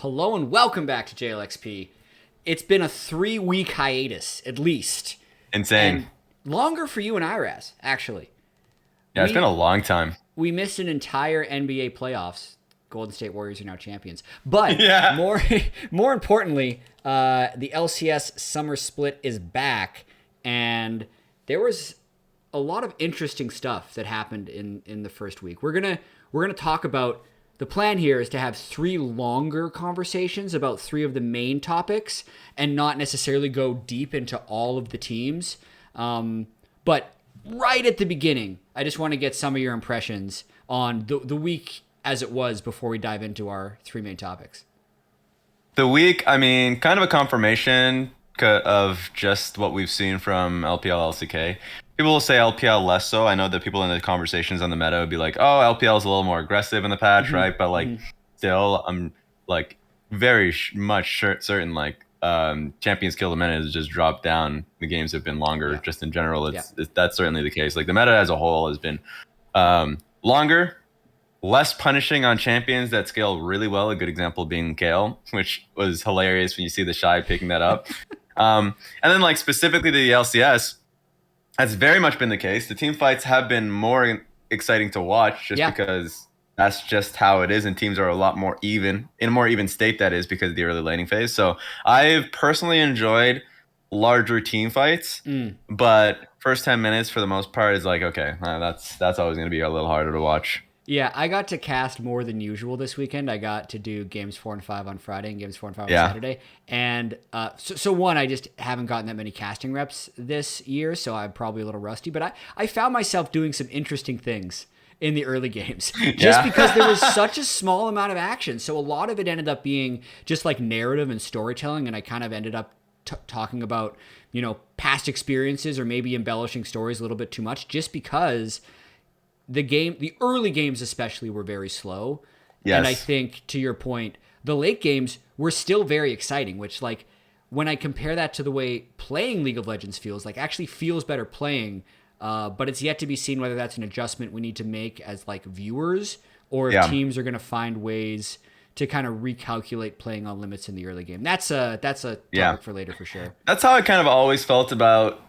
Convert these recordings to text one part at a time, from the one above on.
Hello and welcome back to JLXP. It's been a 3-week hiatus, at least. Insane. And longer for you and Iraz, actually. Yeah, it's been a long time. We missed an entire NBA playoffs. Golden State Warriors are now champions. But Yeah. more importantly, the LCS summer split is back, and there was a lot of interesting stuff that happened in the first week. We're gonna talk about. The plan here is to have 3 longer conversations about 3 of the main topics and not necessarily go deep into all of the teams. But right at the beginning, I just want to get some of your impressions on the week as it was before we dive into our 3 main topics. The week, I mean, kind of a confirmation of just what we've seen from LPL, LCK. People will say LPL less so. I know that people in the conversations on the meta would be like, oh, LPL is a little more aggressive in the patch, right? But like, still, I'm like very much certain like champions kill the minute has just dropped down. The games have been longer. Just in general, that's certainly the case. Like the meta as a whole has been longer, less punishing on champions that scale really well. A good example being Kale, which was hilarious when you see the Shy picking that up. And then like specifically to the LCS, that's very much been the case. The team fights have been more exciting to watch just because that's just how it is, and teams are a lot more even, in a more even state, that is, because of the early laning phase. So I've personally enjoyed larger team fights, but first 10 minutes for the most part is like, okay, that's always going to be a little harder to watch. Yeah, I got to cast more than usual this weekend. I got to do games 4 and 5 on Friday and games 4 and 5 on Saturday. And so one, I just haven't gotten that many casting reps this year, so I'm probably a little rusty. But I found myself doing some interesting things in the early games just because there was such a small amount of action. So a lot of it ended up being just like narrative and storytelling, and I kind of ended up talking about, past experiences or maybe embellishing stories a little bit too much just because the early games especially were very slow. Yes. And I think, to your point, the late games were still very exciting, which, like, when I compare that to the way playing League of Legends feels, like, actually feels better playing, but it's yet to be seen whether that's an adjustment we need to make as, like, viewers, or if teams are going to find ways to kind of recalculate playing on limits in the early game. That's a topic for later for sure. That's how I kind of always felt about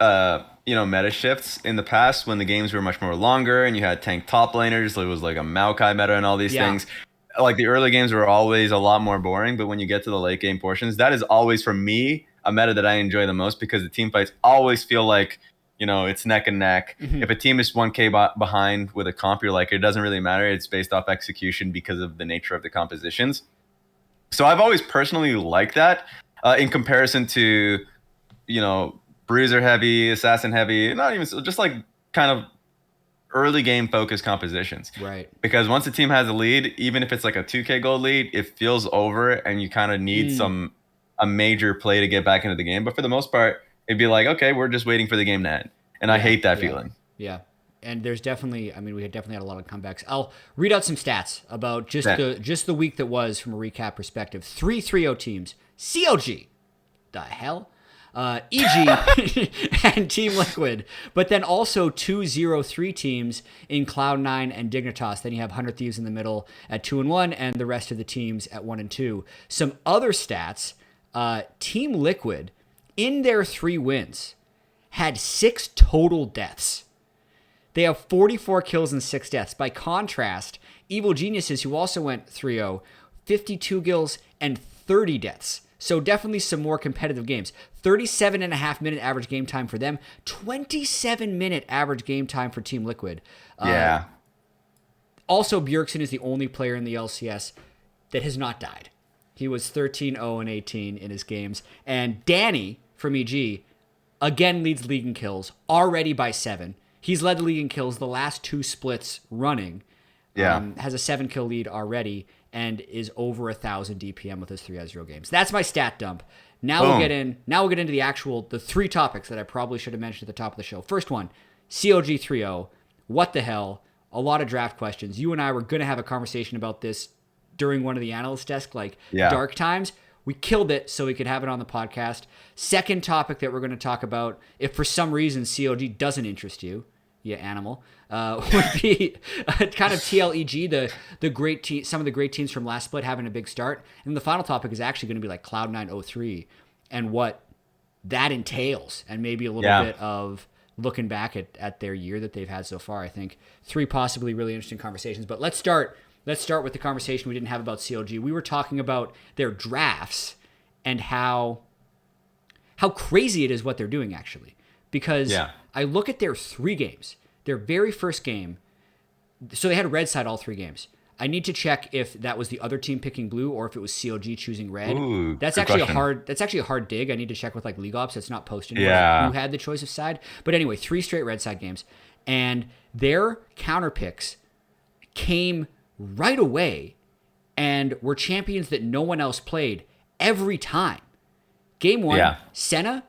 meta shifts in the past, when the games were much more longer and you had tank top laners. It was like a Maokai meta and all these things. Like the early games were always a lot more boring, but when you get to the late game portions, that is always, for me, a meta that I enjoy the most, because the team fights always feel like, it's neck and neck. If a team is 1k behind with a comp, you're like, it doesn't really matter. It's based off execution because of the nature of the compositions. So I've always personally liked that in comparison to, bruiser heavy, assassin heavy, not even just like kind of early game focused compositions. Right. Because once a team has a lead, even if it's like a 2k gold lead, it feels over and you kind of need a major play to get back into the game. But for the most part, it'd be like, okay, we're just waiting for the game to end. And I hate that feeling. Yeah. And there's definitely, we had definitely had a lot of comebacks. I'll read out some stats about just the week that was from a recap perspective. 3 3-0 teams. CLG. The hell? EG and Team Liquid, but then also 2-0-3 teams in Cloud9 and Dignitas. Then you have 100 Thieves in the middle at 2-1, and the rest of the teams at 1-2. Some other stats: Team Liquid, in their 3 wins, had 6 total deaths. They have 44 kills and 6 deaths. By contrast, Evil Geniuses, who also went 3-0, 52 kills and 30 deaths. So definitely some more competitive games. 37.5-minute average game time for them. 27-minute average game time for Team Liquid. Also, Bjergsen is the only player in the LCS that has not died. He was 13-0 and 18 in his games. And Danny from EG again leads league in kills, already by 7. He's led the league in kills the last 2 splits running. Has a 7-kill lead already, and is over 1,000 DPM with his 3-0 games. That's my stat dump. Now we'll get into the 3 topics that I probably should have mentioned at the top of the show. First one, COG 3-0. What the hell? A lot of draft questions. You and I were going to have a conversation about this during one of the analyst desk, dark times. We killed it so we could have it on the podcast. Second topic that we're going to talk about, if for some reason COG doesn't interest you, you animal, would be kind of TLEG, the great some of the great teams from last split having a big start. And the final topic is actually going to be like Cloud9 and what that entails, and maybe a little bit of looking back at their year that they've had so far. I think 3 possibly really interesting conversations. But let's start with the conversation we didn't have about CLG. We were talking about their drafts and how crazy it is what they're doing, actually. Because I look at their 3 games. Their very first game, so they had a red side all 3 games. I need to check if that was the other team picking blue or if it was CLG choosing red. Ooh, that's actually a hard dig. I need to check with like League Ops. It's not posted who had the choice of side. But anyway, 3 straight red side games, and their counter picks came right away and were champions that no one else played every time. Game 1, Senna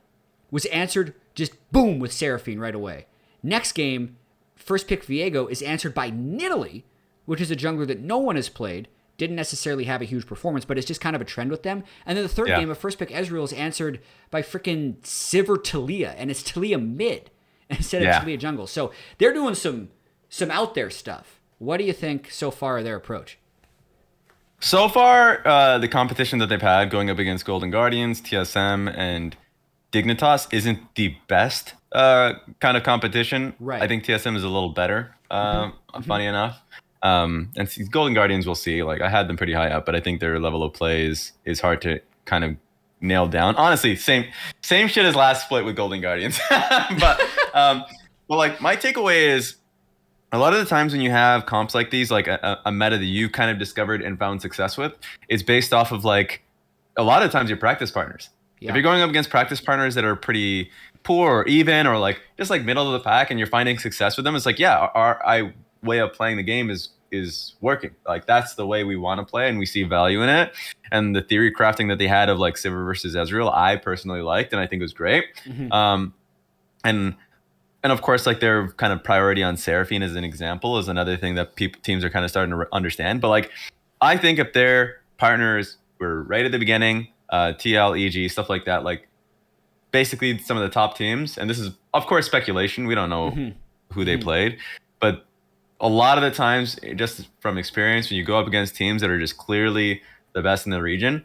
was answered just boom with Seraphine right away. Next game, first pick Viego is answered by Nidalee, which is a jungler that no one has played, didn't necessarily have a huge performance, but it's just kind of a trend with them. And then the third game, a first pick Ezreal is answered by freaking Sivir Talia, and it's Talia mid instead of Talia jungle. So they're doing some out there stuff. What do you think so far of their approach? So far, the competition that they've had going up against Golden Guardians, TSM, and Dignitas isn't the best kind of competition. Right. I think TSM is a little better, funny enough. And Golden Guardians, we'll see. Like, I had them pretty high up, but I think their level of play is hard to kind of nail down. Honestly, same shit as last split with Golden Guardians. but like, my takeaway is a lot of the times when you have comps like these, like a meta that you kind of discovered and found success with, is based off of like a lot of times your practice partners. If you're going up against practice partners that are pretty poor or even or like just like middle of the pack and you're finding success with them, it's like, our way of playing the game is working. Like, that's the way we want to play and we see value in it. And the theory crafting that they had of like Sivir versus Ezreal, I personally liked and I think it was great. And of course, like, their kind of priority on Seraphine as an example is another thing that teams are kind of starting to understand. But like, I think if their partners were right at the beginning, TL, EG, stuff like that, like basically some of the top teams, and this is of course speculation, we don't know who they played, but a lot of the times, just from experience, when you go up against teams that are just clearly the best in the region,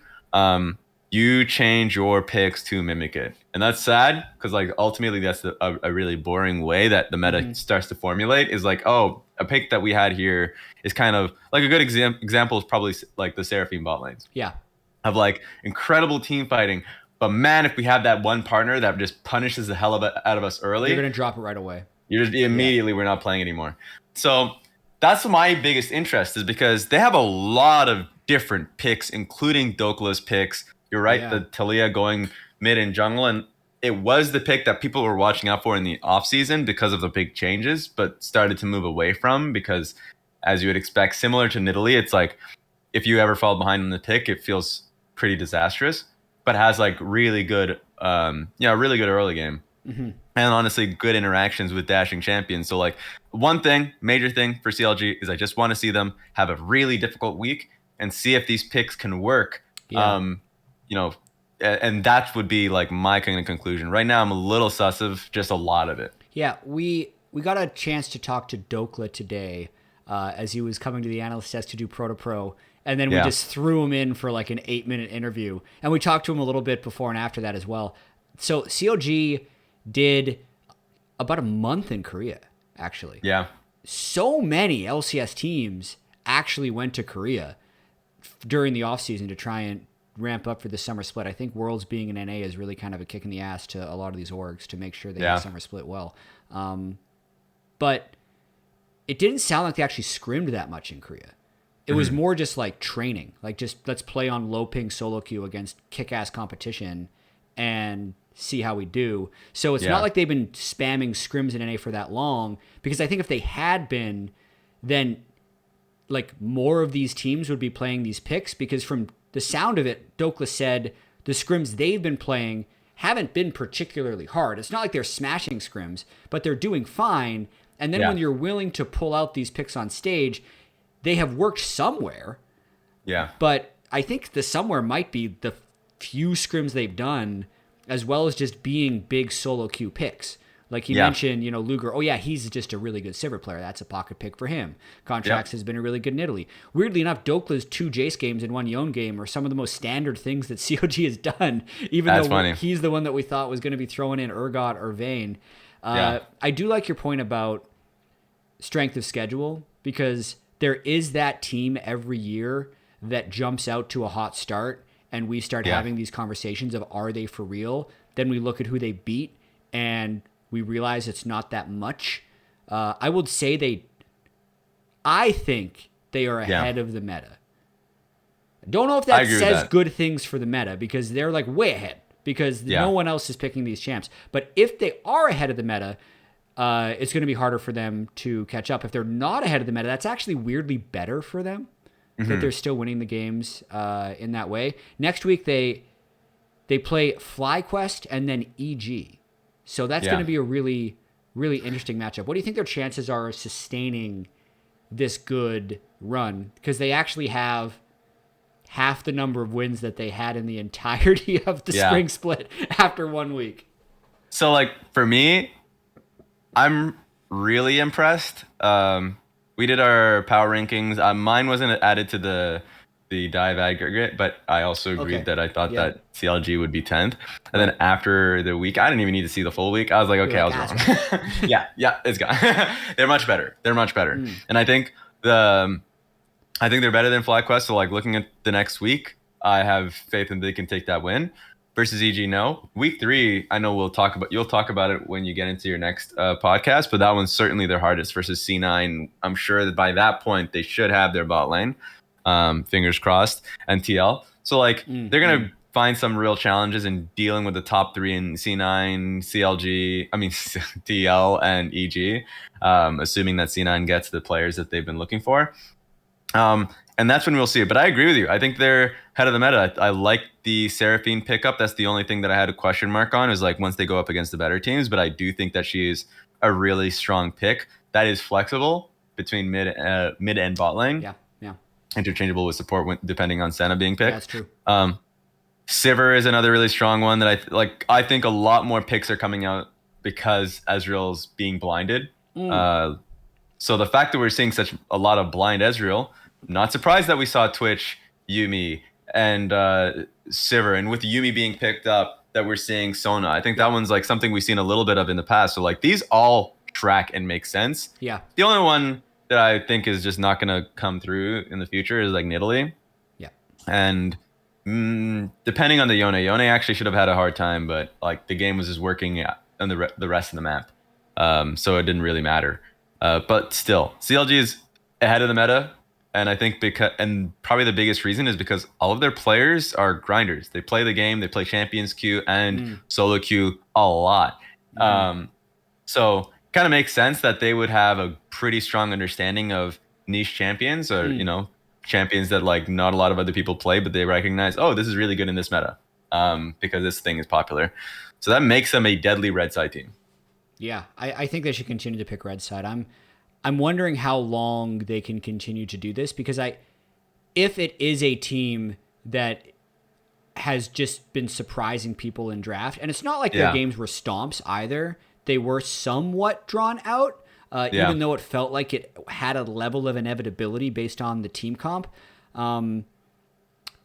you change your picks to mimic it. And that's sad because like ultimately that's a really boring way that the meta starts to formulate, is like, oh, a pick that we had here is kind of like a good example is probably like the Seraphine bot lanes. Yeah. Of like incredible team fighting. But man, if we have that one partner that just punishes the hell out of us early, you're going to drop it right away. You're just immediately, we're not playing anymore. So that's my biggest interest, is because they have a lot of different picks, including Dokula's picks. You're right, the Talia going mid and jungle, and it was the pick that people were watching out for in the offseason because of the big changes, but started to move away from because, as you would expect, similar to Nidalee, it's like if you ever fall behind in the pick, it feels pretty disastrous, but has like really good early game. And honestly, good interactions with dashing champions. So like, one major thing for CLG is I just want to see them have a really difficult week and see if these picks can work. And that would be like my kind of conclusion. Right now, I'm a little sus of just a lot of it. Yeah, we got a chance to talk to Dokla today as he was coming to the analyst desk to do Pro to Pro. And then we just threw him in for like an 8-minute interview. And we talked to him a little bit before and after that as well. So CLG did about a month in Korea, actually. Yeah. So many LCS teams actually went to Korea during the offseason to try and ramp up for the summer split. I think Worlds being in NA is really kind of a kick in the ass to a lot of these orgs to make sure they have summer split well. But it didn't sound like they actually scrimmed that much in Korea. It was more just like training, like just let's play on low ping solo queue against kick-ass competition and see how we do. So it's not like they've been spamming scrims in NA for that long, because I think if they had been, then like more of these teams would be playing these picks, because from the sound of it, Dokla said the scrims they've been playing haven't been particularly hard. It's not like they're smashing scrims, but they're doing fine. And then when you're willing to pull out these picks on stage, they have worked somewhere. Yeah. But I think the somewhere might be the few scrims they've done, as well as just being big solo queue picks. Like he mentioned, Luger. Oh yeah, he's just a really good Sivir player. That's a pocket pick for him. Contracts has been a really good in Italy. Weirdly enough, Dokla's 2 Jace games and 1 Yone game are some of the most standard things that COG has done. Even though he's the one that we thought was going to be throwing in Urgot or Vayne. I do like your point about strength of schedule, because there is that team every year that jumps out to a hot start, and we start having these conversations of, are they for real? Then we look at who they beat, and we realize it's not that much. I would say I think they are ahead of the meta. Don't know if that says good things for the meta, because they're like way ahead, because no one else is picking these champs. But if they are ahead of the meta, it's going to be harder for them to catch up. If they're not ahead of the meta, that's actually weirdly better for them, that they're still winning the games in that way. Next week, they play FlyQuest and then EG. So that's going to be a really, really interesting matchup. What do you think their chances are of sustaining this good run? Because they actually have half the number of wins that they had in the entirety of the spring split after 1 week. So, like, for me, I'm really impressed. We did our power rankings. Mine wasn't added to the dive aggregate, but I also agreed that I thought that CLG would be 10th. And then after the week, I didn't even need to see the full week. I was like, okay, I was wrong. It's gone. They're much better. And I think they're better than FlyQuest. So, like, looking at the next week, I have faith in they can take that win. Versus EG, no. Week 3, I know you'll talk about it when you get into your next podcast, but that one's certainly their hardest versus C9. I'm sure that by that point they should have their bot lane. Fingers crossed, and TL. So, like, they're gonna find some real challenges in dealing with the top 3 in C9, TL, and EG, assuming that C9 gets the players that they've been looking for. And that's when we'll see it. But I agree with you. I think they're head of the meta. I like the Seraphine pickup. That's the only thing that I had a question mark on, is like once they go up against the better teams. But I do think that she is a really strong pick that is flexible between mid and bot lane. Yeah. Interchangeable with support depending on Senna being picked. That's true. Sivir is another really strong one that I think a lot more picks are coming out because Ezreal's being blinded. So the fact that we're seeing such a lot of blind Ezreal, not surprised that we saw Twitch, Yuumi, and Sivir, and with Yuumi being picked up, that we're seeing Sona. I think that one's like something we've seen a little bit of in the past. So, like, these all track and make sense. Yeah. The only one that I think is just not going to come through in the future is like Nidalee. Yeah. And depending on the Yone actually should have had a hard time, but like the game was just working on the rest of the map. So it didn't really matter. But still, CLG is ahead of the meta. And I think probably the biggest reason is because all of their players are grinders. They play the game, they play Champions Queue and Solo Queue a lot. So kind of makes sense that they would have a pretty strong understanding of niche champions, or champions that like not a lot of other people play, but they recognize, oh, this is really good in this meta because this thing is popular. So that makes them a deadly red side team. Yeah, I think they should continue to pick red side. I'm wondering how long they can continue to do this, because if it is a team that has just been surprising people in draft, and it's not like their games were stomps either. They were somewhat drawn out, even though it felt like it had a level of inevitability based on the team comp.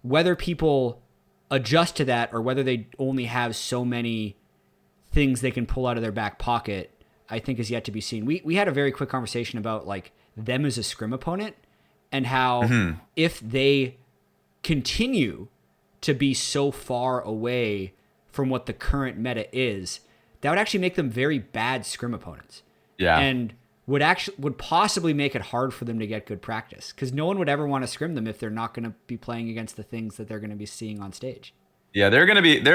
Whether people adjust to that or whether they only have so many things they can pull out of their back pocket, I think is yet to be seen. We had a very quick conversation about like them as a scrim opponent, and how if they continue to be so far away from what the current meta is, that would actually make them very bad scrim opponents. Yeah. And would possibly make it hard for them to get good practice, because no one would ever want to scrim them if they're not going to be playing against the things that they're going to be seeing on stage. Yeah, there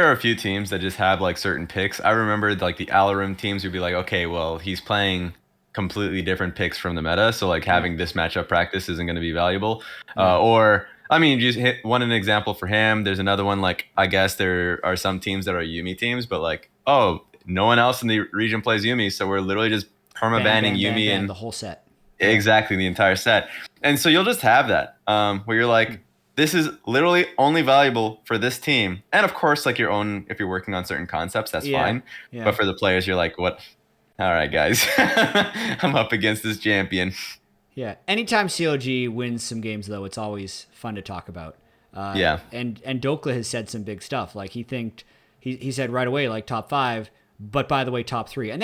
are a few teams that just have like certain picks. I remember like the Alarum teams would be like, okay, well, he's playing completely different picks from the meta, so like having this matchup practice isn't going to be valuable. Or I mean, just an example for him. There's another one, like I guess there are some teams that are Yuumi teams, but like, oh, no one else in the region plays Yuumi, so we're literally just perma-banning Yuumi and the whole set. Exactly, the entire set. And so you'll just have that where you're like, this is literally only valuable for this team. And of course, like your own, if you're working on certain concepts, that's fine. Yeah. But for the players, you're like, what All right, guys. I'm up against this champion. Yeah. Anytime COG wins some games, though, it's always fun to talk about. Yeah. And Dokla has said some big stuff. Like he said right away, like top five, but by the way, top three. And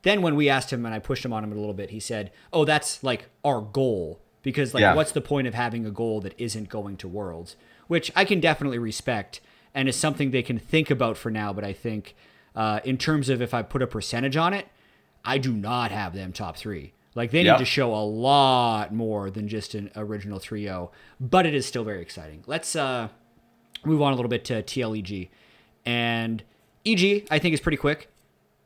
then when we asked him and I pushed him on him a little bit, he said, "Oh, that's like our goal because like Yeah. what's the point of having a goal that isn't going to Worlds?" Which I can definitely respect and is something they can think about for now. But I think in terms of if I put a percentage on it, I do not have them top three. Like they need Yep. to show a lot more than just an original 3-0, but it is still very exciting. Let's move on a little bit to TLEG. And EG, I think, is pretty quick.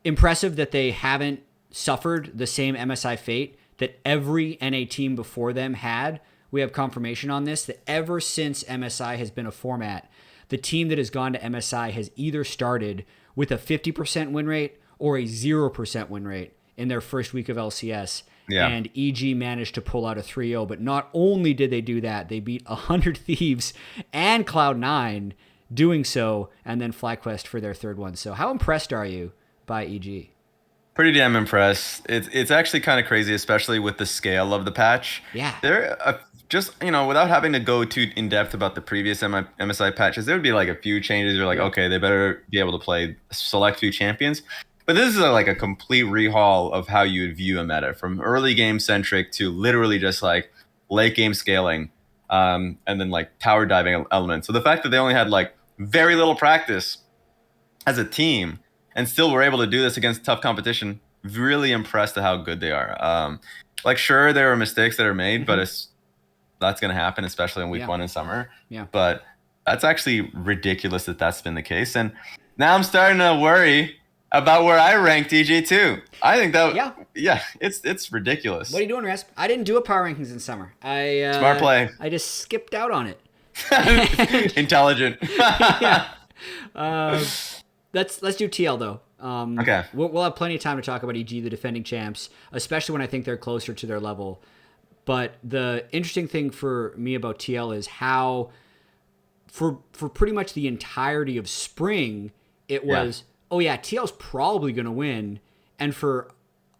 Impressive that they haven't suffered the same MSI fate that every NA team before them had. We have confirmation on this that ever since MSI has been a format, the team that has gone to MSI has either started with a 50% win rate or a 0% win rate in their first week of LCS. Yeah. And EG managed to pull out a 3-0. But not only did they do that, they beat 100 Thieves and Cloud9 doing so, and then FlyQuest for their third one. So how impressed are you by EG? Pretty damn impressed. It's actually kind of crazy, especially with the scale of the patch. Yeah. Just without having to go too in depth about the previous MSI patches, there would be like a few changes. You're like, okay, they better be able to play select few champions. But this is like a complete rehaul of how you would view a meta, from early game centric to literally just like late game scaling, and then like tower diving elements. So the fact that they only had like very little practice as a team and still were able to do this against tough competition, really impressed at how good they are. Like sure, there are mistakes that are made, but that's going to happen, especially in week Yeah. one in summer. Yeah. But that's actually ridiculous that that's been the case. And now I'm starting to worry about where I ranked EG2. I think that, yeah, it's ridiculous. What are you doing, Rasp? I didn't do a power rankings in summer. Smart play. I just skipped out on it. Intelligent. Yeah. Let's do TL though. Okay. We'll have plenty of time to talk about EG, the defending champs, especially when I think they're closer to their level. But the interesting thing for me about TL is how, for pretty much the entirety of spring, it was, oh yeah, TL's probably going to win. And for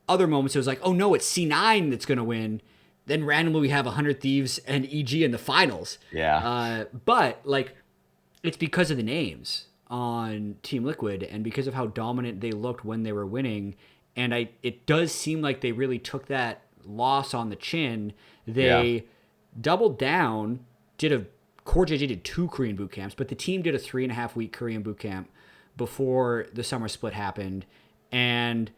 other moments, it was like, oh no, it's C9 that's going to win. Then randomly we have 100 Thieves and EG in the finals. Yeah. But like, it's because of the names on Team Liquid and because of how dominant they looked when they were winning. And it does seem like they really took that loss on the chin. They doubled down, Core JJ did 2 Korean boot camps, but the team did a 3.5 week Korean boot camp before the summer split happened. And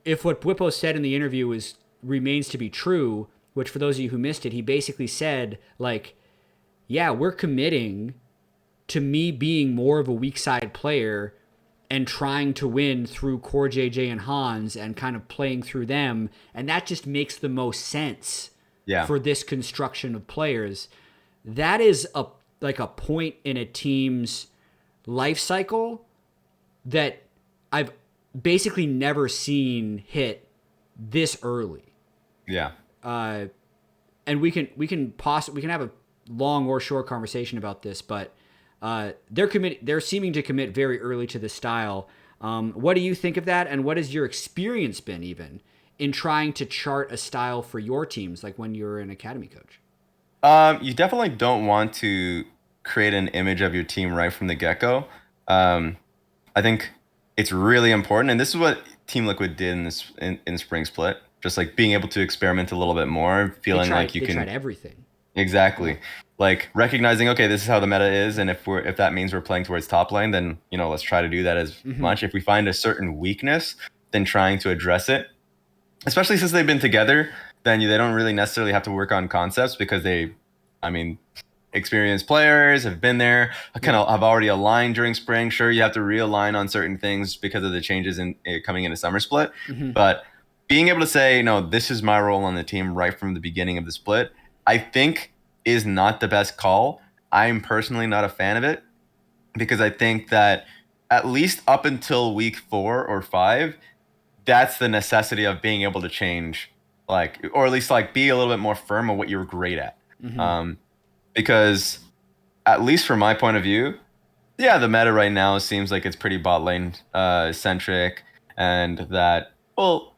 if what Bwipo said in the interview remains to be true, which for those of you who missed it, he basically said, like, yeah, we're committing to me being more of a weak side player and trying to win through Core JJ and Hans and kind of playing through them. And that just makes the most sense for this construction of players. That is a point in a team's life cycle that I've basically never seen hit this early. Yeah. And we can have a long or short conversation about this, but they're seeming to commit very early to this style. What do you think of that, and what has your experience been even in trying to chart a style for your teams, like when you're an academy coach? You definitely don't want to create an image of your team right from the get-go. I think it's really important, and this is what Team Liquid did in Spring Split, just like being able to experiment a little bit more, feeling like you can tried everything. Exactly. Like recognizing, okay, this is how the meta is, and if that means we're playing towards top lane, then let's try to do that as much. If we find a certain weakness, then trying to address it. Especially since they've been together, then they don't really necessarily have to work on concepts because experienced players have been there, kind of have already aligned during spring. Sure, you have to realign on certain things because of the changes in coming into summer split, but being able to say, no, this is my role on the team right from the beginning of the split, I think is not the best call. I'm personally not a fan of it because I think that at least up until week 4 or 5, that's the necessity of being able to change, or at least be a little bit more firm on what you're great at. Because at least from my point of view, the meta right now seems like it's pretty bot lane centric, and that Well,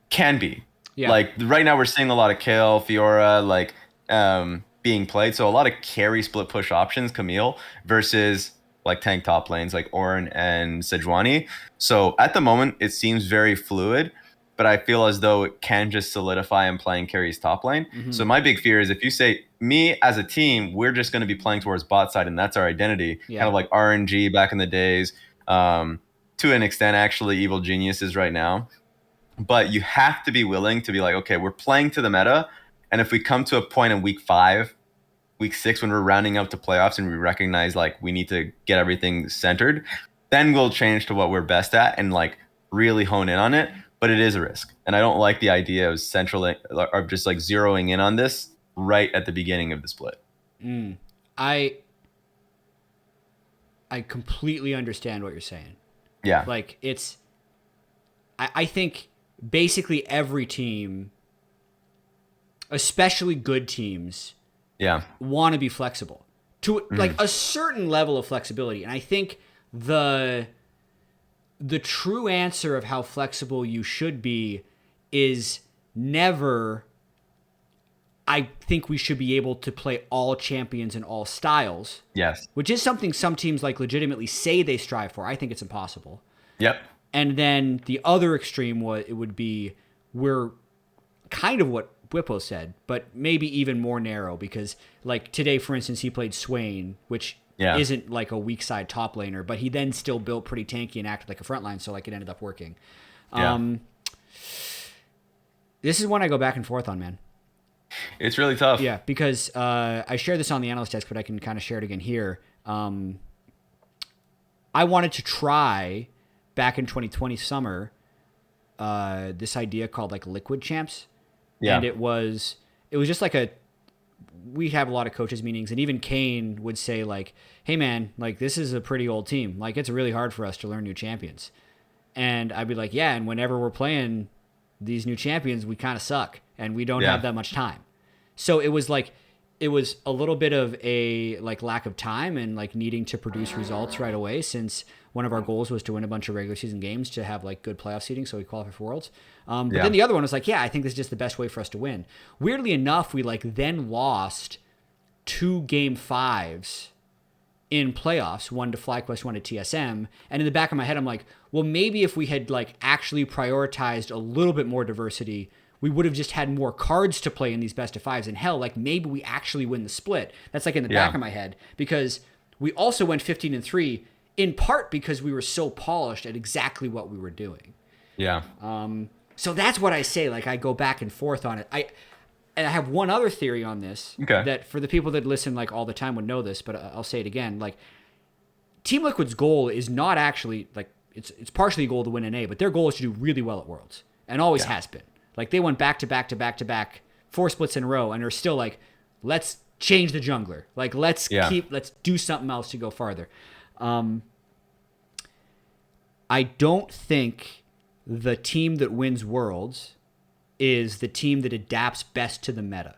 can be. Yeah. Like right now we're seeing a lot of Kale, Fiora, like being played. So a lot of carry split push options, Camille, versus like tank top lanes like Ornn and Sejuani. So at the moment it seems very fluid, but I feel as though it can just solidify in playing carry's top lane. Mm-hmm. So my big fear is if you say me as a team, we're just going to be playing towards bot side and that's our identity, Yeah. kind of like RNG back in the days. To an extent, actually, Evil Geniuses right now. But you have to be willing to be like, okay, we're playing to the meta. And if we come to a point in week 5, week 6, when we're rounding up to playoffs and we recognize like we need to get everything centered, then we'll change to what we're best at and like really hone in on it. But it is a risk. And I don't like the idea of of just like zeroing in on this right at the beginning of the split. I completely understand what you're saying. Yeah. Like I think basically every team, especially good teams, Yeah. want to be flexible to like a certain level of flexibility. And I think the true answer of how flexible you should be is never, I think we should be able to play all champions in all styles. Yes. Which is something some teams like legitimately say they strive for. I think it's impossible. Yep. And then the other extreme would be we're kind of what Whippo said, but maybe even more narrow because like today, for instance, he played Swain, which isn't like a weak side top laner, but he then still built pretty tanky and acted like a frontline, so like it ended up working. Yeah. This is one I go back and forth on, man. It's really tough. Yeah, because I shared this on the analyst desk, but I can kind of share it again here. I wanted to try back in 2020 summer this idea called like liquid champs. Yeah. And it was just like we have a lot of coaches meetings, and even Kane would say like, hey man, like this is a pretty old team. Like it's really hard for us to learn new champions. And I'd be like, yeah, and whenever we're playing these new champions, we kind of suck and we don't have that much time. So it was a little bit of a like lack of time and like needing to produce results right away, since one of our goals was to win a bunch of regular season games to have like good playoff seeding so we qualify for Worlds. But then the other one was like, yeah, I think this is just the best way for us to win. Weirdly enough, we like then lost 2 game 5s in playoffs, one to FlyQuest, one to TSM. And in the back of my head, I'm like, well, maybe if we had like actually prioritized a little bit more diversity, we would have just had more cards to play in these best of 5s. And hell, like maybe we actually win the split. That's like in the back of my head, because we also went 15-3 in part because we were so polished at exactly what we were doing. Yeah. So that's what I say. Like I go back and forth on it. And I have one other theory on this that for the people that listen like all the time would know this, but I'll say it again. Like Team Liquid's goal is not actually like it's partially a goal to win an A, but their goal is to do really well at Worlds and always has been. Like they went back to back to back to back 4 splits in a row, and they're still like, let's change the jungler. Like let's do something else to go farther. I don't think the team that wins Worlds is the team that adapts best to the meta.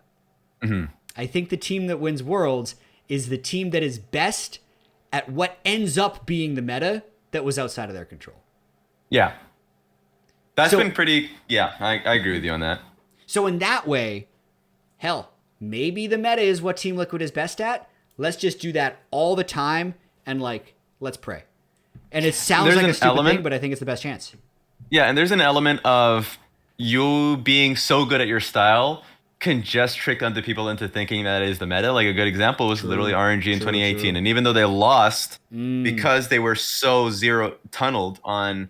Mm-hmm. I think the team that wins Worlds is the team that is best at what ends up being the meta that was outside of their control. Yeah. That's been pretty... Yeah, I agree with you on that. So in that way, hell, maybe the meta is what Team Liquid is best at. Let's just do that all the time and, like, let's pray. And it sounds like a stupid thing, but I think it's the best chance. Yeah, and there's an element of you being so good at your style can just trick other people into thinking that is the meta. Like a good example was literally RNG in 2018. And even though they lost because they were so zero tunneled on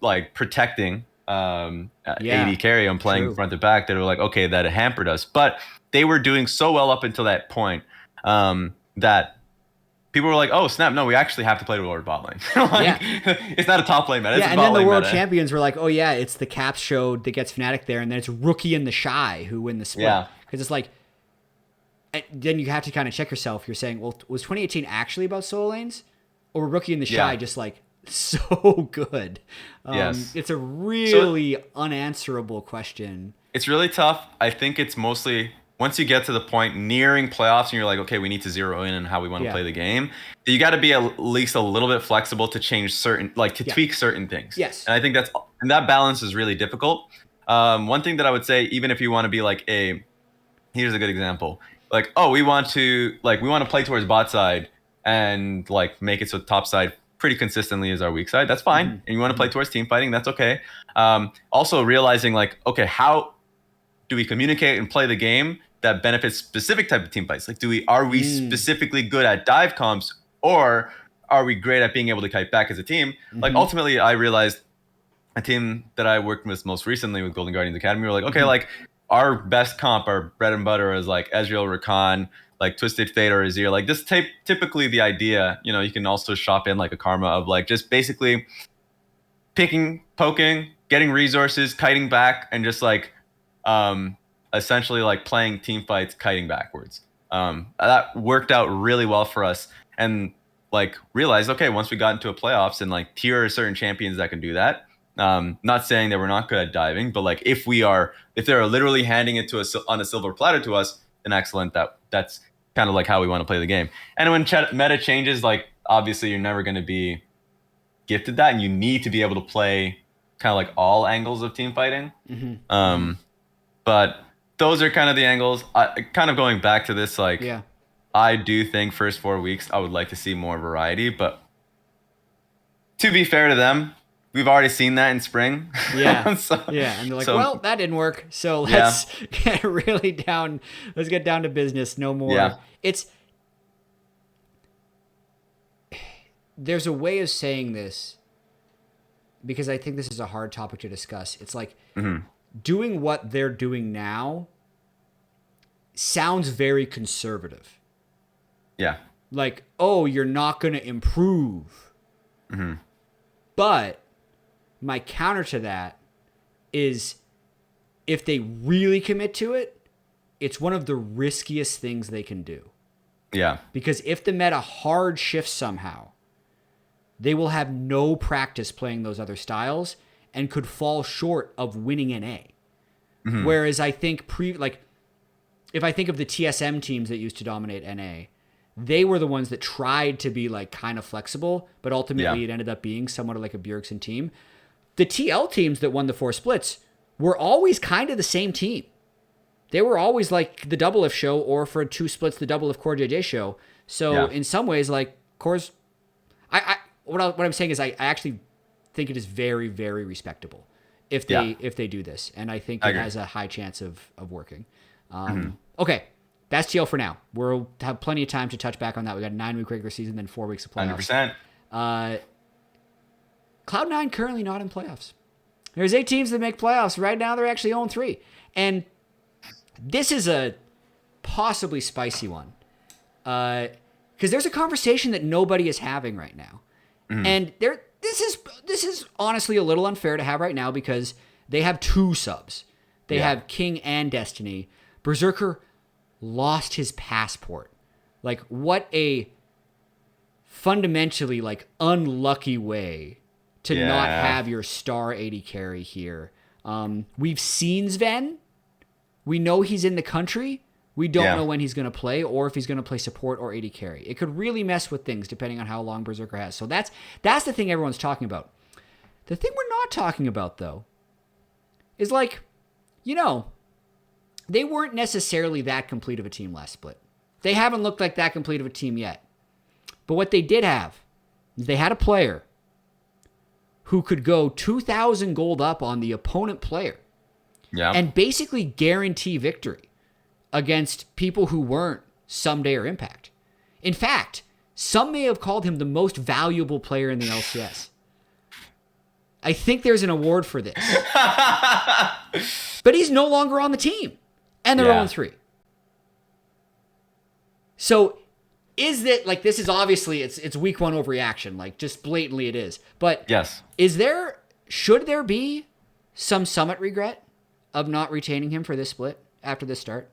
like protecting AD carry and playing front to back, they were like, okay, that hampered us. But they were doing so well up until that point that people were like, oh, snap, no, we actually have to play Lord bot lane. It's not a top lane meta. It's a and bot then the world meta. champions were like, oh, yeah, it's the Caps show that gets Fnatic there, and then it's Rookie and the Shy who win the split. Yeah. Because it's like, then you have to kind of check yourself. You're saying, well, was 2018 actually about solo lanes? Or were Rookie and the Shy just like so good? Yes. It's a really unanswerable question. It's really tough. I think it's mostly once you get to the point nearing playoffs and you're like, okay, we need to zero in on how we want to play the game. You got to be at least a little bit flexible to change tweak certain things. Yes. And I think that's And that balance is really difficult. One thing that I would say, even if you want to be like here's a good example. Like, oh, we want to play towards bot side and like make it so top side pretty consistently is our weak side. That's fine. And you want to play towards team fighting, that's okay. Also realizing like, okay, how do we communicate and play the game that benefits specific type of team fights? Like, are we specifically good at dive comps, or are we great at being able to kite back as a team? Like, ultimately, I realized a team that I worked with most recently with Golden Guardians Academy were like, okay, like our best comp, our bread and butter is like Ezreal, Rakan, like Twisted Fate or Azir. Like this typically the idea, you can also shop in like a karma of like just basically picking, poking, getting resources, kiting back, and just like essentially like playing team fights, kiting backwards. That worked out really well for us, and like realized, okay, once we got into a playoffs and like here are certain champions that can do that. Not saying that we're not good at diving, but like if they're literally handing it to us on a silver platter to us, then excellent. That's kind of like how we want to play the game. And when meta changes, like obviously you're never going to be gifted that, and you need to be able to play kind of like all angles of team fighting. But those are kind of the angles. Kind of going back to this, like I do think first 4 weeks I would like to see more variety, but to be fair to them, we've already seen that in spring. Yeah. And they're like, well, that didn't work. So let's get really down. Let's get down to business. No more. Yeah. There's a way of saying this, because I think this is a hard topic to discuss. It's like doing what they're doing now sounds very conservative. Yeah. Like, oh, you're not going to improve. But my counter to that is if they really commit to it, it's one of the riskiest things they can do. Yeah. Because if the meta hard shifts somehow, they will have no practice playing those other styles and could fall short of winning NA. Whereas I think if I think of the TSM teams that used to dominate NA, they were the ones that tried to be like kind of flexible, but ultimately it ended up being somewhat like a Bjergsen team. The TL teams that won the 4 splits were always kind of the same team. They were always like the Double F show, or for 2 splits, the Double F Core JJ show. So in some ways, like Core's, what I'm saying is I actually think it is very, very respectable if they do this. And I think it has a high chance of working. Okay. That's TL for now. We'll have plenty of time to touch back on that. We got a 9-week regular season, then 4 weeks of playoffs. 100%. Cloud9 currently not in playoffs. There's 8 teams that make playoffs. Right now, they're actually 0-3. And this is a possibly spicy one. Because there's a conversation that nobody is having right now. And this is honestly a little unfair to have right now, because they have 2 subs. They have King and Destiny. Berserker lost his passport. Like, what a fundamentally like unlucky way to not have your star 80 carry here. We've seen Sven. We know he's in the country. We don't know when he's going to play, or if he's going to play support or 80 carry. It could really mess with things depending on how long Berserker has. So that's the thing everyone's talking about. The thing we're not talking about, though, is like, they weren't necessarily that complete of a team last split. They haven't looked like that complete of a team yet. But what they did have, they had a player who could go 2,000 gold up on the opponent player and basically guarantee victory against people who weren't Someday or Impact. In fact, some may have called him the most valuable player in the LCS. I think there's an award for this. But he's no longer on the team. And they're 0-3. So is that, like, this is obviously, it's week 1 overreaction. Like, just blatantly it is. But should there be some Summit regret of not retaining him for this split after this start?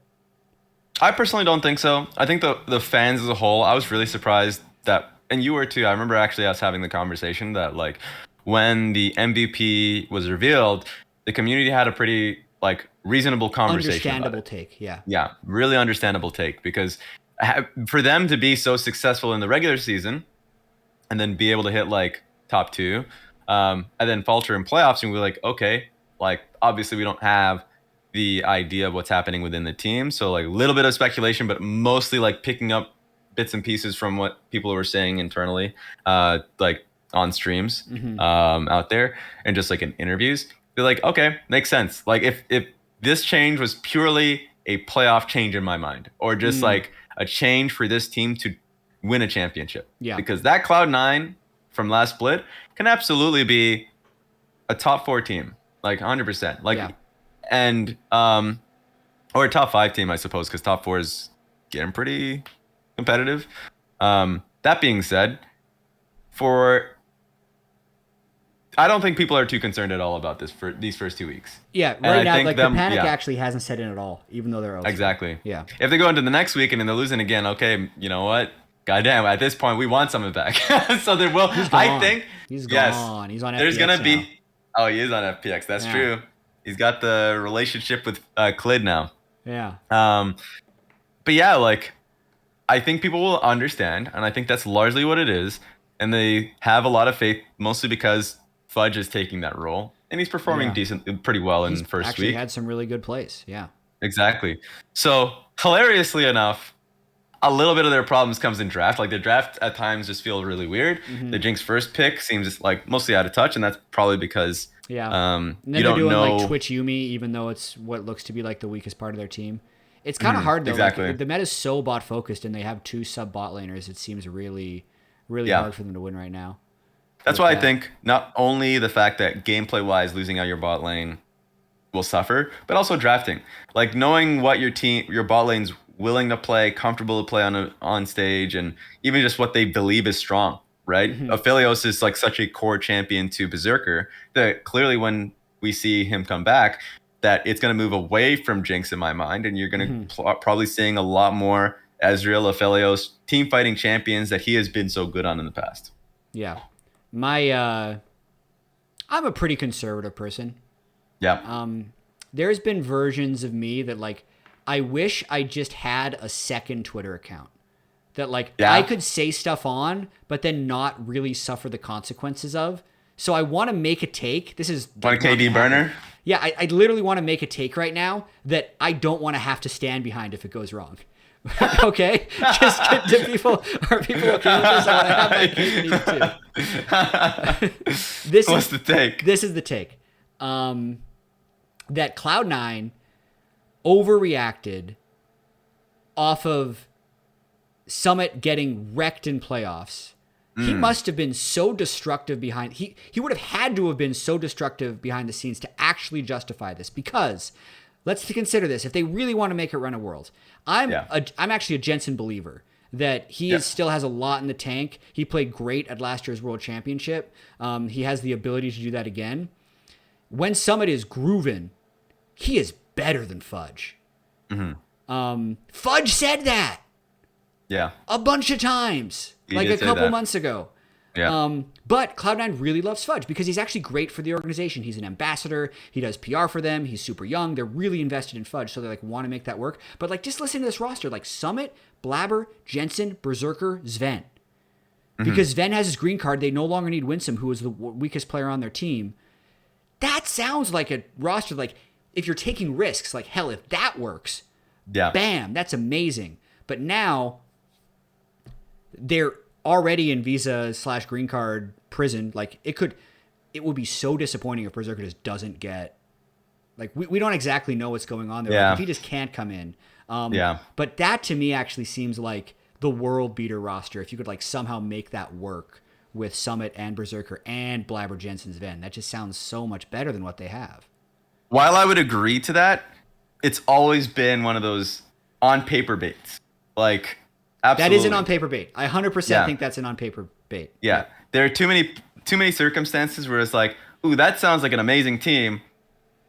I personally don't think so. I think the fans as a whole, I was really surprised that, and you were too, I remember actually us having the conversation that, like, when the MVP was revealed, the community had a pretty, like, reasonable conversation. Understandable take, yeah. Yeah, really understandable take, because for them to be so successful in the regular season and then be able to hit, like, top 2, and then falter in playoffs, and we're like, okay, like obviously we don't have the idea of what's happening within the team, so like a little bit of speculation, but mostly like picking up bits and pieces from what people were saying internally, like on streams, out there, and just like in interviews. They're like, okay, makes sense. Like if this change was purely a playoff change in my mind, or just like a change for this team to win a championship. Yeah. Because that Cloud9 from last split can absolutely be a top 4 team, like 100%. Like, Yeah. and or a top 5 team, I suppose, because top 4 is getting pretty competitive. That being said, I don't think people are too concerned at all about this for these first 2 weeks. Yeah, And right I now, think like the panic actually hasn't set in at all, even though they're 0-3. Exactly. Yeah. If they go into the next week and then they're losing again, okay, you know what? Goddamn, at this point, we want something back. So there will. He's gone. I think he's yes, gone. He's on FPX there's gonna now. be. Oh, he is on FPX. That's true. He's got the relationship with Clid now. Yeah. But yeah, like I think people will understand, and I think that's largely what it is. And they have a lot of faith, mostly because Fudge is taking that role, and he's performing pretty well in first week. Actually had some really good plays. Yeah. Exactly. So hilariously enough, a little bit of their problems comes in draft. Like the draft at times just feel really weird. The Jinx first pick seems like mostly out of touch, and that's probably because and then you they're don't doing know like Twitch Yumi, even though it's what looks to be like the weakest part of their team. It's kind of hard though. Exactly. Like, the meta's so bot focused, and they have 2 sub bot laners. It seems really, really hard for them to win right now. That's why I think not only the fact that gameplay wise losing out your bot lane will suffer, but also drafting. Like knowing what your bot lane's willing to play, comfortable to play on stage, and even just what they believe is strong, right? Aphelios is like such a core champion to Berserker that clearly when we see him come back, that it's going to move away from Jinx in my mind, and you're going to probably seeing a lot more Ezreal, Aphelios, team fighting champions that he has been so good on in the past. Yeah. I'm a pretty conservative person. Yeah. There's been versions of me that like I wish I just had a second Twitter account that like I could say stuff on, but then not really suffer the consequences of. So I want to make a take. This is Want a KD burner? Yeah, I literally want to make a take right now that I don't want to have to stand behind if it goes wrong. Okay, just to people. Are people okay with this? I want to have my cake and eat it too. What's the take? This is the take. That Cloud9 overreacted off of Summit getting wrecked in playoffs. He must have been so destructive behind. He would have had to have been so destructive behind the scenes to actually justify this. Because let's consider this: if they really want to make it run a world, I'm actually a Jensen believer that he still has a lot in the tank. He played great at last year's World Championship. He has the ability to do that again. When Summit is grooving, he is better than Fudge. Fudge said that. Yeah. A bunch of times. Like a couple months ago. Yeah. But Cloud9 really loves Fudge because he's actually great for the organization. He's an ambassador. He does PR for them. He's super young. They're really invested in Fudge, so they like want to make that work. But like just listen to this roster. Like Summit, Blabber, Jensen, Berserker, Sven. Because Sven has his green card, they no longer need Winsome, who is the weakest player on their team. That sounds like a roster like if you're taking risks, like hell, if that works, bam, that's amazing. But now they're already in visa/green card prison. Like it would be so disappointing if Berserker just doesn't get, like we don't exactly know what's going on there. Like, if he just can't come in. But that to me actually seems like the world beater roster. If you could like somehow make that work with Summit and Berserker and Blabber, Jensen, Sven, that just sounds so much better than what they have. While I would agree to that, it's always been one of those on paper baits. Like, absolutely. That is an on paper bait. I 100% think that's an on paper bait. Yeah. There are too many circumstances where it's like, ooh, that sounds like an amazing team.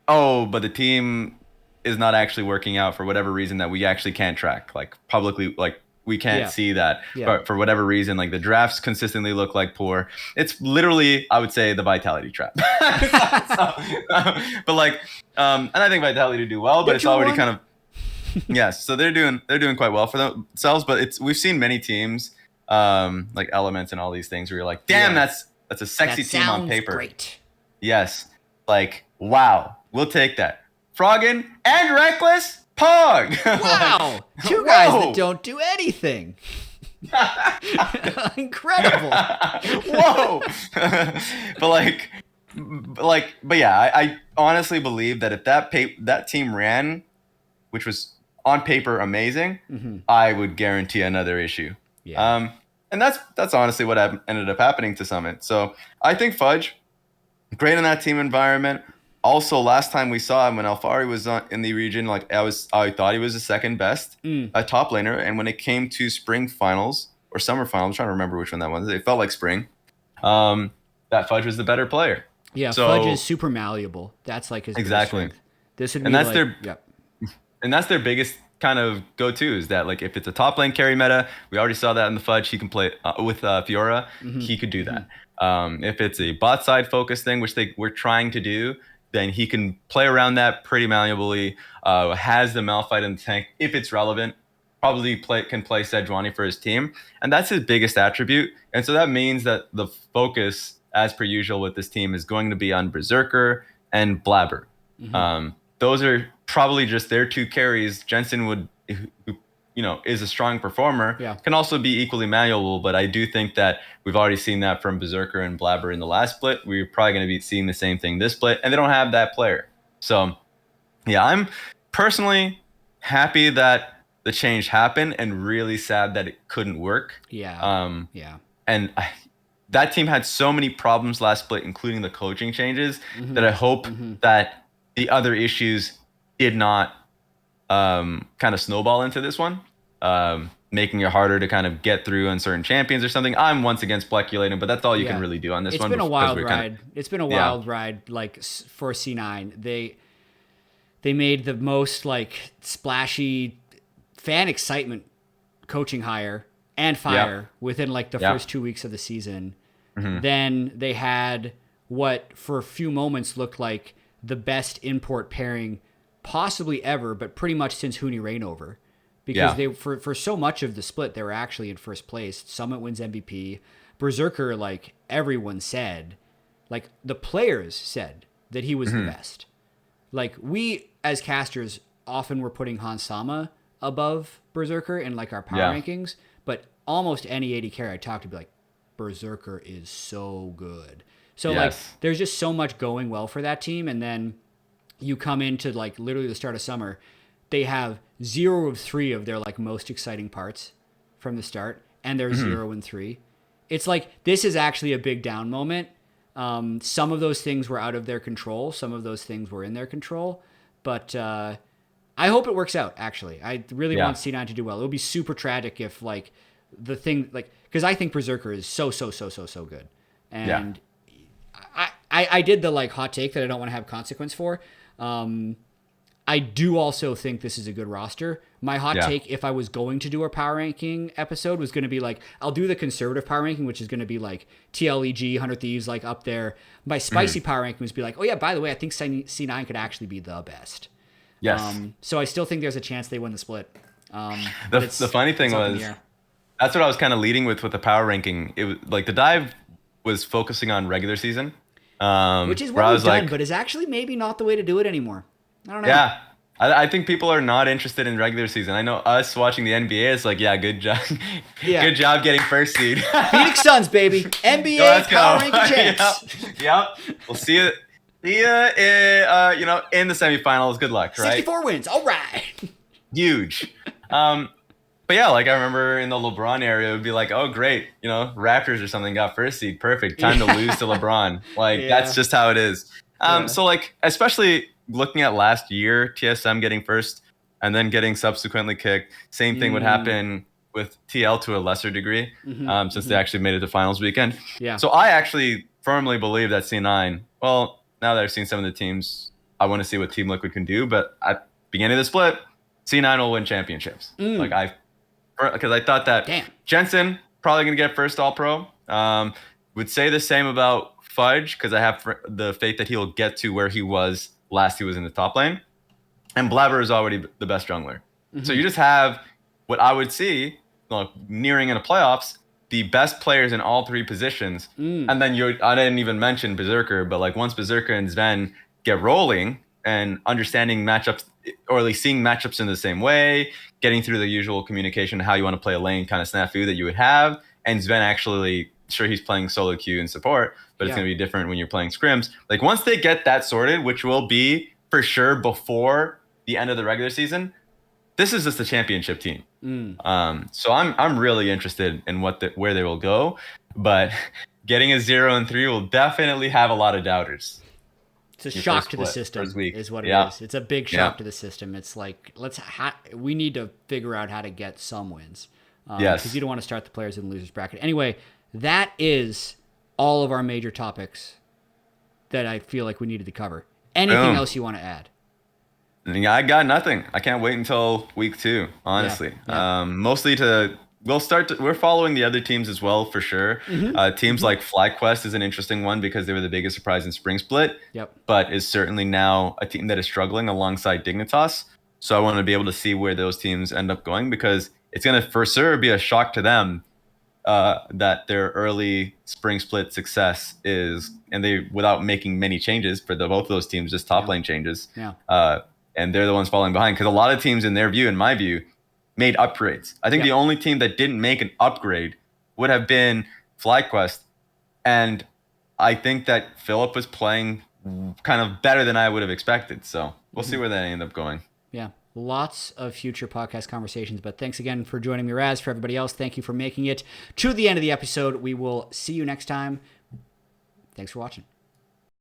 Oh, but the team is not actually working out for whatever reason that we actually can't track. Like publicly, like we can't see that. But for whatever reason, like the drafts consistently look like poor. It's literally, I would say, the Vitality trap. But like, and I think Vitality do well, but it's already kind of. Yes, so they're doing quite well for themselves, but we've seen many teams like Elements and all these things where you're like, damn, that's That's a sexy That team on sounds paper. great. Yes. Like, wow. We'll take that. Froggen and Reckless Pog. Wow, Like, two guys that whoa. don't do anything. Incredible. Whoa. But yeah, I honestly believe that if that team ran, which was on paper amazing, I would guarantee another issue. Yeah. And that's honestly what ended up happening to Summit. So I think Fudge, great in that team environment. Also, last time we saw him when Alfari was in the region, like I thought he was the second best top laner. And when it came to spring finals or summer finals, I'm trying to remember which one that was. It felt like spring. That Fudge was the better player. Yeah, So, Fudge is super malleable. That's like his biggest strength. This would be that's like, yep. And that's their biggest kind of go-to is that, like, if it's a top lane carry meta, we already saw that in the Fudge. He can play with Fiora. He could do that. If it's a bot side focus thing, which they were trying to do, then he can play around that pretty malleably. Has the Malphite in the tank if it's relevant. Probably can play Sejuani for his team, and that's his biggest attribute. And so that means that the focus, as per usual with this team, is going to be on Berserker and Blabber. Those are probably just their two carries. Jensen who is a strong performer, can also be equally malleable, but I do think that we've already seen that from Berserker and Blabber in the last split. We're probably going to be seeing the same thing this split, and they don't have that player. So, yeah, I'm personally happy that the change happened and really sad that it couldn't work. And that team had so many problems last split, including the coaching changes, that I hope that the other issues did not kind of snowball into this one, making it harder to kind of get through on certain champions or something. I'm once again speculating, but that's all you can really do on this one. It's been a wild ride. It's been a wild ride, like, for C9. They made the most, like, splashy fan excitement coaching hire and fire within, like, the first 2 weeks of the season. Then they had what for a few moments looked like the best import pairing possibly ever, but pretty much since Huni Reignover. Because they for so much of the split, they were actually in first place. Summit wins MVP. Berserker, like everyone said, like the players said that he was the best. Like we as casters often were putting Hans Sama above Berserker in like our power rankings, but almost any AD carry I talked to be like, Berserker is so good. So like there's just so much going well for that team, and then you come into like literally the start of summer, they have 0 of 3 of their like most exciting parts from the start, and they're 0 and 3. It's like this is actually a big down moment. Some of those things were out of their control. Some of those things were in their control. But I hope it works out, actually. I really want C9 to do well. It would be super tragic if like the thing, like, because I think Berserker is so good. And I did the like hot take that I don't want to have consequence for. I do also think this is a good roster. My hot take, if I was going to do a power ranking episode, was going to be like, I'll do the conservative power ranking, which is going to be like TLEG, 100 Thieves, like up there. My spicy power ranking was be like, oh yeah, by the way, I think C9 could actually be the best. Yes. So I still think there's a chance they win the split. The funny thing was, that's what I was kind of leading with the power ranking. It was like the dive was focusing on regular season. Which is what we've done, but is actually maybe not the way to do it anymore. I don't know. Yeah. I think people are not interested in regular season. I know us watching the NBA is like, good job. Good job getting first seed. Phoenix Suns, baby. NBA power ranking champs. Yep. We'll see you. See ya in the semifinals. Good luck, right? 64 wins. All right. Huge. But yeah, like I remember in the LeBron area, it would be like, oh, great. Raptors or something got first seed. Perfect. Time to lose to LeBron. Like, that's just how it is. So, like, especially looking at last year, TSM getting first and then getting subsequently kicked. Same thing would happen with TL to a lesser degree, since they actually made it to finals weekend. Yeah. So I actually firmly believe that C9, well, now that I've seen some of the teams, I want to see what Team Liquid can do. But at the beginning of the split, C9 will win championships. Because I thought that Jensen probably going to get first All-Pro. Would say the same about Fudge, because I have the faith that he'll get to where he was last he was in the top lane. And Blabber is already the best jungler. So you just have what I would see nearing in the playoffs, the best players in all three positions. And then I didn't even mention Berserker, but like once Berserker and Sven get rolling and understanding matchups, or at least seeing matchups in the same way, getting through the usual communication, how you want to play a lane kind of snafu that you would have, and Sven actually, sure, he's playing solo queue and support, but it's going to be different when you're playing scrims. Like once they get that sorted, which will be for sure before the end of the regular season, this is just a championship team. So I'm really interested in where they will go, but getting a 0-3 will definitely have a lot of doubters. It's a shock to the system, is what it is. It's a big shock to the system. It's like we need to figure out how to get some wins. Because you don't want to start the players in the losers bracket. Anyway, that is all of our major topics that I feel like we needed to cover. Anything else you want to add? I got nothing. I can't wait until week 2, honestly. Mostly we're following the other teams as well, for sure. Teams like FlyQuest is an interesting one because they were the biggest surprise in Spring Split, but is certainly now a team that is struggling alongside Dignitas. So I want to be able to see where those teams end up going, because it's going to for sure be a shock to them that their early Spring Split success is, and they, without making many changes for both of those teams, just top lane changes. And they're the ones falling behind, because a lot of teams in their view, in my view, made upgrades. I think the only team that didn't make an upgrade would have been FlyQuest. And I think that Philip was playing kind of better than I would have expected. So we'll see where they end up going. Yeah. Lots of future podcast conversations, but thanks again for joining me, Raz. For everybody else, thank you for making it to the end of the episode. We will see you next time. Thanks for watching.